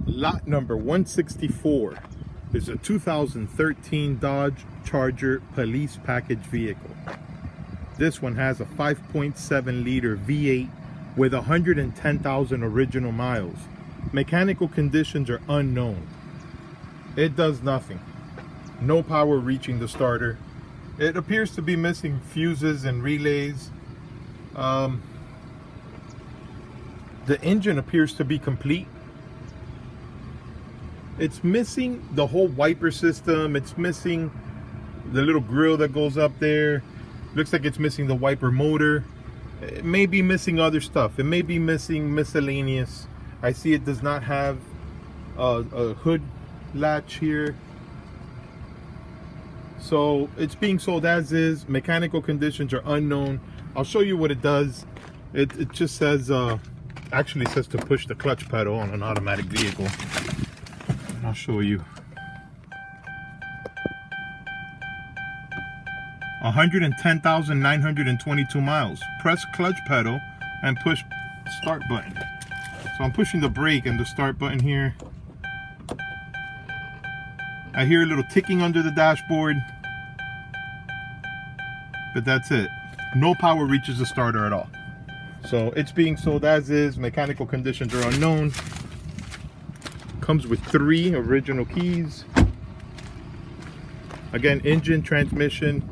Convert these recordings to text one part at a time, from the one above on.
Lot number 164 is a 2013 Dodge Charger police package vehicle. This one has a 5.7 liter V8 with 110,000 original miles. Mechanical conditions are unknown. It does nothing. No power reaching the starter. It appears to be missing fuses and relays. The engine appears to be complete. It's missing the whole wiper system. It's missing the little grill that goes up there. Looks like it's missing the wiper motor. It may be missing other stuff. It may be missing miscellaneous. I see it does not have a hood latch here. So it's being sold as is. Mechanical conditions are unknown. I'll show you what it does. It just says, actually says to push the clutch pedal on an automatic vehicle. And I'll show you. 110,922 miles. Press clutch pedal and push start button. So I'm pushing the brake and the start button here. I hear a little ticking under the dashboard, but that's it. No power reaches the starter at all. So it's being sold as is. Mechanical conditions are unknown. Comes with 3 original keys. Again, engine, transmission,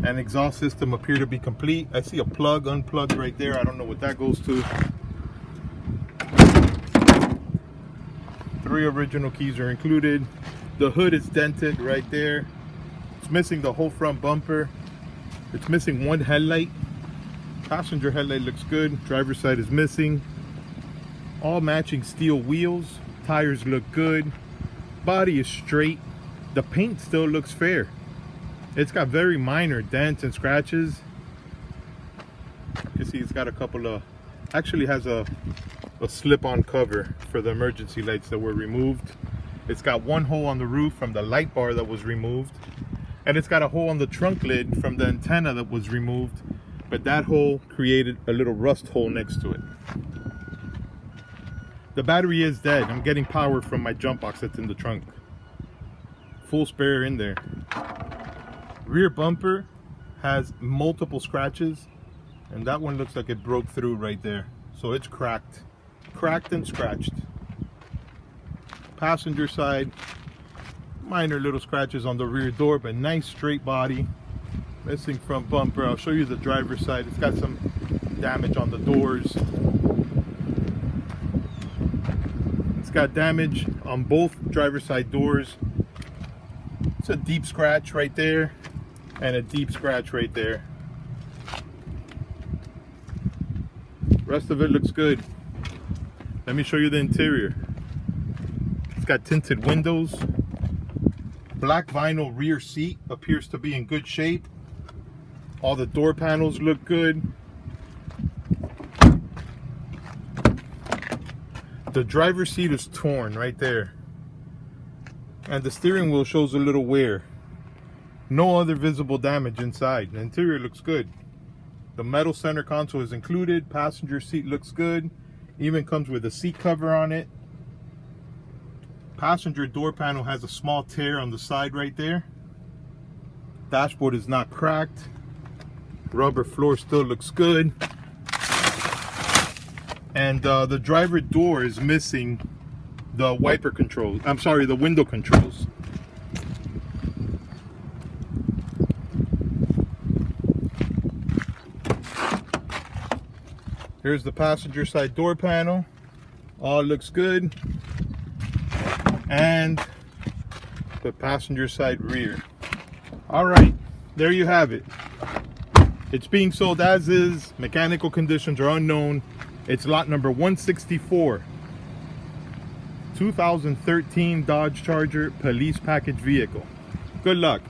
and exhaust system appear to be complete. I see a plug unplugged right there. I don't know what that goes to. 3 original keys are included. The hood is dented right there. It's missing the whole front bumper. It's missing 1 headlight. Passenger headlight looks good. Driver's side is missing. All matching steel wheels. Tires look good. Body is straight. The paint still looks fair. It's got very minor dents and scratches. You can see it's got a couple of, actually has a slip-on cover for the emergency lights that were removed. It's got 1 hole on the roof from the light bar that was removed, and it's got a hole on the trunk lid from the antenna that was removed, but that hole created a little rust hole next to it. The battery is dead. I'm getting power from my jump box that's in the trunk. Full spare in there. Rear bumper has multiple scratches, and that one looks like it broke through right there. So it's cracked and scratched. Passenger side, minor little scratches on the rear door, but nice straight body. Missing front bumper. I'll show you the driver's side. It's got some damage on the doors. It's got damage on both driver's side doors. It's a deep scratch right there and a deep scratch right there. Rest of it looks good. Let me show you the interior. It's got tinted windows. Black vinyl rear seat appears to be in good shape. All the door panels look good. The driver's seat is torn right there. And the steering wheel shows a little wear. No other visible damage inside. The interior looks good. The metal center console is included. Passenger seat looks good. Even comes with a seat cover on it. Passenger door panel has a small tear on the side right there. Dashboard is not cracked. Rubber floor still looks good. And the driver door is missing the wiper controls. I'm sorry, the window controls. Here's the passenger side door panel. All looks good. And the passenger side rear. All right, there you have it. It's being sold as is. Mechanical conditions are unknown. It's lot number 164. 2013 Dodge Charger police package vehicle. Good luck.